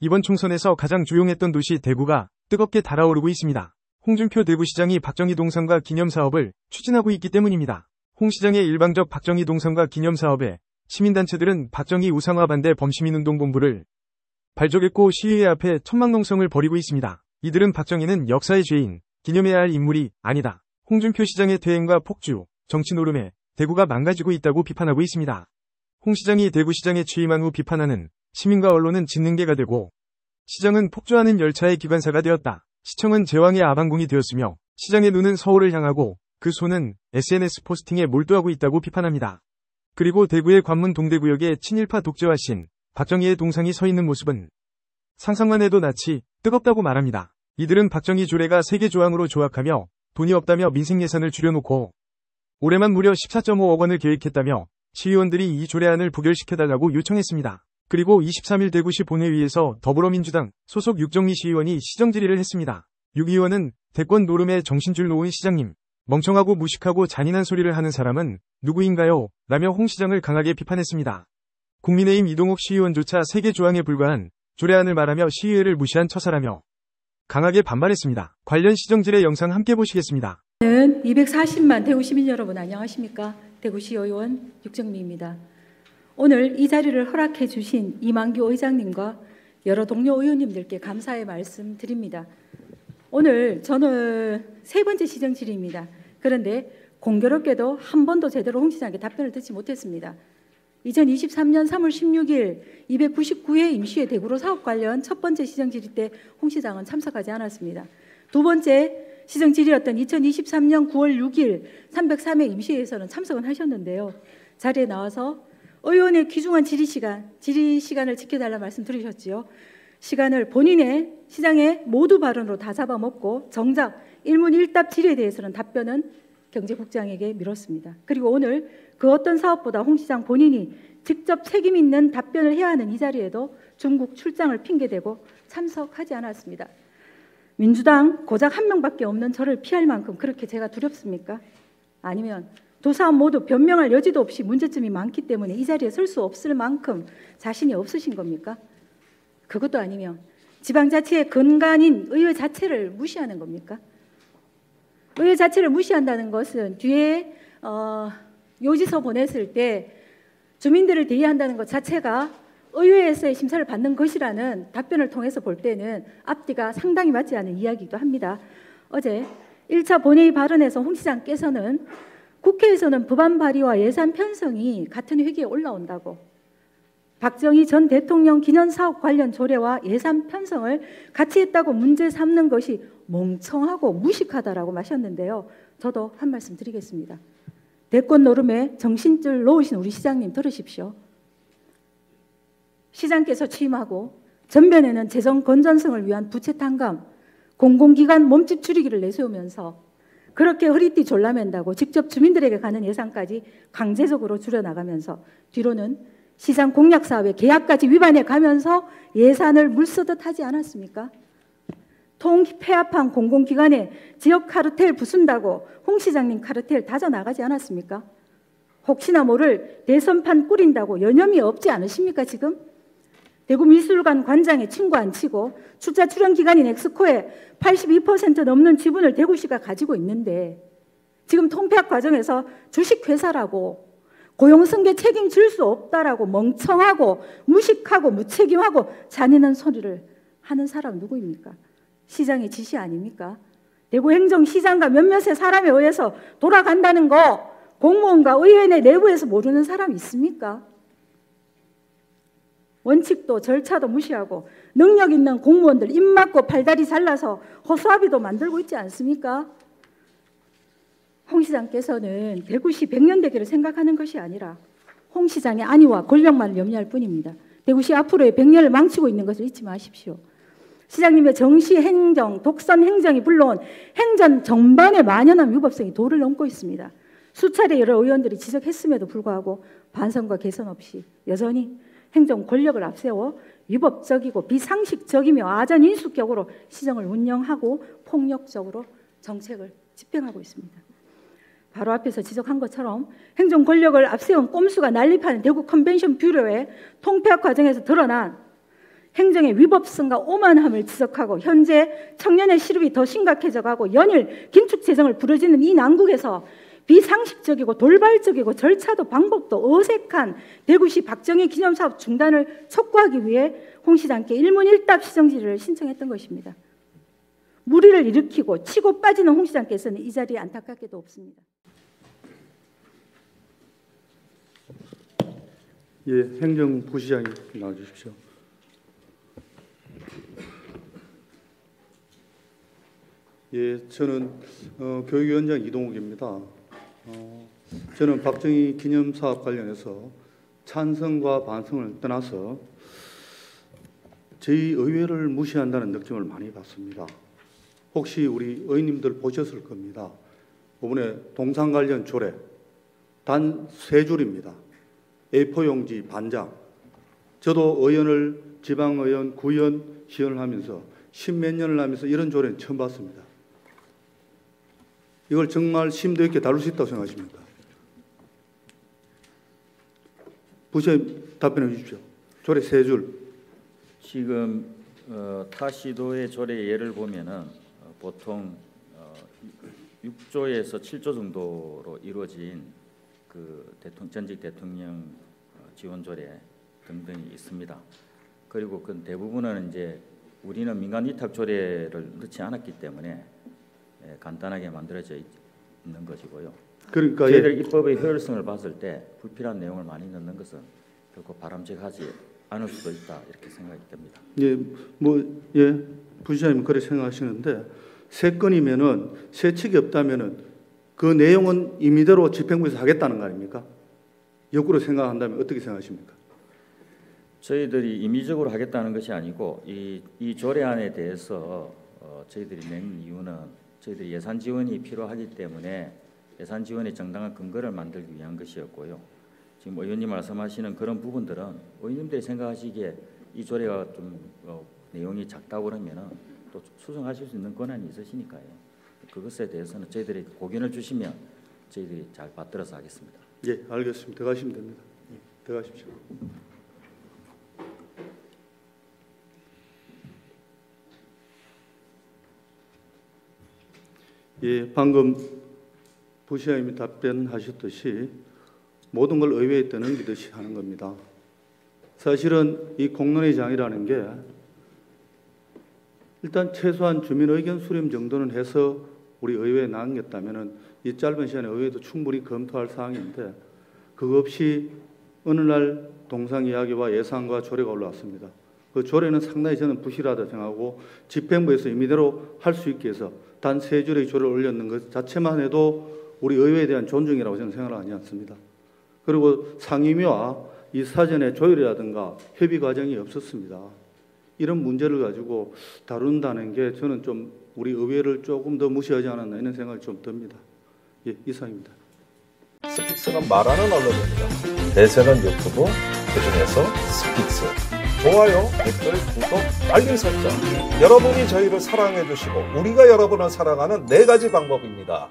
이번 총선에서 가장 조용했던 도시 대구가 뜨겁게 달아오르고 있습니다. 홍준표 대구시장이 박정희 동상과 기념사업을 추진하고 있기 때문입니다. 홍 시장의 일방적 박정희 동상과 기념사업에 시민단체들은 박정희 우상화 반대 범시민운동본부를 발족했고 시위회 앞에 천막농성을 벌이고 있습니다. 이들은 박정희는 역사의 죄인, 기념해야 할 인물이 아니다. 홍준표 시장의 퇴행과 폭주, 정치 노름에 대구가 망가지고 있다고 비판하고 있습니다. 홍 시장이 대구시장에 취임한 후 비판하는 시민과 언론은 짖는 개가 되고 시장은 폭주하는 열차의 기관사가 되었다. 시청은 제왕의 아방궁이 되었으며 시장의 눈은 서울을 향하고 그 손은 SNS 포스팅에 몰두하고 있다고 비판합니다. 그리고 대구의 관문 동대구역에 친일파 독재화 신 박정희의 동상이 서 있는 모습은 상상만 해도 낯이 뜨겁다고 말합니다. 이들은 박정희 조례가 세계 조항으로 조악하며 돈이 없다며 민생 예산을 줄여놓고 올해만 무려 14.5억 원을 계획했다며 시의원들이 이 조례안을 부결시켜달라고 요청했습니다. 그리고 23일 대구시 본회의에서 더불어민주당 소속 육정미 시의원이 시정질의를 했습니다. 육 의원은 대권 노름에 정신줄 놓은 시장님, 멍청하고 무식하고 잔인한 소리를 하는 사람은 누구인가요? 라며 홍 시장을 강하게 비판했습니다. 국민의힘 이동욱 시의원조차 세계 조항에 불과한 조례안을 말하며 시의회를 무시한 처사라며 강하게 반발했습니다. 관련 시정질의 영상 함께 보시겠습니다. 240만 대구 시민 여러분 안녕하십니까? 대구시 의원 육정미입니다. 오늘 이 자리를 허락해 주신 이만규 의장님과 여러 동료 의원님들께 감사의 말씀 드립니다. 오늘 저는 세 번째 시정질의입니다. 그런데 공교롭게도 한 번도 제대로 홍 시장에게 답변을 듣지 못했습니다. 2023년 3월 16일 299회 임시회 대구로 사업 관련 첫 번째 시정질의 때 홍 시장은 참석하지 않았습니다. 두 번째 시정질의였던 2023년 9월 6일 303회 임시회에서는 참석은 하셨는데요. 자리에 나와서 의원의 귀중한 질의 시간을 지켜달라 말씀 드리셨지요. 시간을 본인의 시장의 모두 발언으로 다 잡아먹고 정작 일문일답 질의에 대해서는 답변은 경제국장에게 미뤘습니다. 그리고 오늘 그 어떤 사업보다 홍 시장 본인이 직접 책임 있는 답변을 해야 하는 이 자리에도 중국 출장을 핑계대고 참석하지 않았습니다. 민주당 고작 한 명밖에 없는 저를 피할 만큼 그렇게 제가 두렵습니까? 아니면 두 사람 모두 변명할 여지도 없이 문제점이 많기 때문에 이 자리에 설 수 없을 만큼 자신이 없으신 겁니까? 그것도 아니면 지방자치의 근간인 의회 자체를 무시하는 겁니까? 의회 자체를 무시한다는 것은 뒤에 요지서 보냈을 때 주민들을 대의한다는 것 자체가 의회에서의 심사를 받는 것이라는 답변을 통해서 볼 때는 앞뒤가 상당히 맞지 않은 이야기이기도 합니다. 어제 1차 본회의 발언에서 홍 시장께서는 국회에서는 법안 발의와 예산 편성이 같은 회기에 올라온다고, 박정희 전 대통령 기념사업 관련 조례와 예산 편성을 같이 했다고 문제 삼는 것이 멍청하고 무식하다라고 마셨는데요. 저도 한 말씀 드리겠습니다. 대권 노름에 정신줄 놓으신 우리 시장님 들으십시오. 시장께서 취임하고 전면에는 재정 건전성을 위한 부채 탕감, 공공기관 몸집 줄이기를 내세우면서 그렇게 허리띠 졸라맨다고 직접 주민들에게 가는 예산까지 강제적으로 줄여나가면서 뒤로는 시장 공약 사업의 계약까지 위반해 가면서 예산을 물쓰듯 하지 않았습니까? 통폐합한 공공기관에 지역 카르텔 부순다고 홍 시장님 카르텔 다져나가지 않았습니까? 혹시나 모를 대선판 꾸린다고 여념이 없지 않으십니까 지금? 대구미술관 관장에 친구 안 치고 출자 출연 기관인 엑스코의 82% 넘는 지분을 대구시가 가지고 있는데 지금 통폐합 과정에서 주식회사라고 고용승계 책임질 수 없다라고 멍청하고 무식하고 무책임하고 잔인한 소리를 하는 사람 누구입니까? 시장의 지시 아닙니까? 대구행정시장과 몇몇의 사람에 의해서 돌아간다는 거 공무원과 의회 내부에서 모르는 사람 있습니까? 원칙도 절차도 무시하고 능력 있는 공무원들 입 막고 팔다리 잘라서 허수아비도 만들고 있지 않습니까? 홍 시장께서는 대구시 100년대계를 생각하는 것이 아니라 홍 시장의 안위와 권력만을 염려할 뿐입니다. 대구시 앞으로의 100년을 망치고 있는 것을 잊지 마십시오. 시장님의 정시 행정, 독선 행정이 불러온 행정 전반의 만연한 위법성이 도를 넘고 있습니다. 수차례 여러 의원들이 지적했음에도 불구하고 반성과 개선 없이 여전히 행정 권력을 앞세워 위법적이고 비상식적이며 아전인수격으로 시정을 운영하고 폭력적으로 정책을 집행하고 있습니다. 바로 앞에서 지적한 것처럼 행정 권력을 앞세운 꼼수가 난립하는 대구 컨벤션 뷰로의 통폐합 과정에서 드러난 행정의 위법성과 오만함을 지적하고 현재 청년의 시름이 더 심각해져가고 연일 긴축 재정을 부르짖는 이 난국에서 비상식적이고 돌발적이고 절차도 방법도 어색한 대구시 박정희 기념사업 중단을 촉구하기 위해 홍 시장께 일문일답 시정지를 신청했던 것입니다. 무리를 일으키고 치고 빠지는 홍 시장께서는 이 자리에 안타깝게도 없습니다. 예, 행정부시장님 나와주십시오. 예, 저는 교육위원장 이동욱입니다. 저는 박정희 기념사업 관련해서 찬성과 반성을 떠나서 저희 의회를 무시한다는 느낌을 많이 받습니다. 혹시 우리 의원님들 보셨을 겁니다. 이번에 동상 관련 조례 단 3줄입니다. A4 용지 반장. 저도 의원을 지방의원, 구의원, 시의원을 하면서 10몇 년을 하면서 이런 조례는 처음 봤습니다. 이걸 정말 심도 있게 다룰 수 있다고 생각하십니까? 부시장님 답변해 주십시오. 조례 3줄. 지금 타 시도의 조례 예를 보면은 보통 6조에서 7조 정도로 이루어진 그 전직 대통령 지원 조례 등등이 있습니다. 그리고 그 대부분은 이제 우리는 민간 위탁 조례를 넣지 않았기 때문에 간단하게 만들어져 있는 것이고요. 그러니까 저희들 입법의 효율성을 봤을 때 불필요한 내용을 많이 넣는 것은 결코 바람직하지 않을 수도 있다 이렇게 생각이 됩니다. 예, 부시장님 그렇게 생각하시는데 세 건이면은 세칙이 없다면은 그 내용은 임의대로 집행부에서 하겠다는 거 아닙니까? 역으로 생각한다면 어떻게 생각하십니까? 저희들이 임의적으로 하겠다는 것이 아니고 이 조례안에 대해서 저희들이 낸 이유는 저희들이 예산 지원이 필요하기 때문에 예산 지원의 정당한 근거를 만들기 위한 것이었고요. 지금 의원님 말씀하시는 그런 부분들은 의원님들이 생각하시기에 이 조례가 좀 내용이 작다고 그러면은 또 수정하실 수 있는 권한이 있으시니까요. 그것에 대해서는 저희들이 고견을 주시면 저희들이 잘 받들어서 하겠습니다. 예, 알겠습니다. 들어가시면 됩니다. 예, 들어가십시오. 예, 방금 부시장님이 답변하셨듯이 모든 걸 의회에 떠넘기듯이 하는 겁니다. 사실은 이 공론의 장이라는 게 일단 최소한 주민 의견 수렴 정도는 해서 우리 의회에 남겼다면은 이 짧은 시간에 의회도 충분히 검토할 사항인데 그거 없이 어느 날 동상 이야기와 예산과 조례가 올라왔습니다. 그 조례는 상당히 저는 부실하다 생각하고 집행부에서 임의대로 할 수 있게 해서 단 3줄의 조례를 올렸는 것 자체만 해도 우리 의회에 대한 존중이라고 저는 생각을 하지 않습니다. 그리고 상임위와 이 사전에 조율이라든가 협의 과정이 없었습니다. 이런 문제를 가지고 다룬다는 게 저는 좀 우리 의회를 조금 더 무시하지 않았나 이런 생각이 좀 듭니다. 예, 이상입니다. 스픽스는 말하는 언론입니다. 대세는 유튜브, 그중에서 스픽스. 좋아요, 댓글, 구독, 알림 설정. 여러분이 저희를 사랑해 주시고 우리가 여러분을 사랑하는 4가지 방법입니다.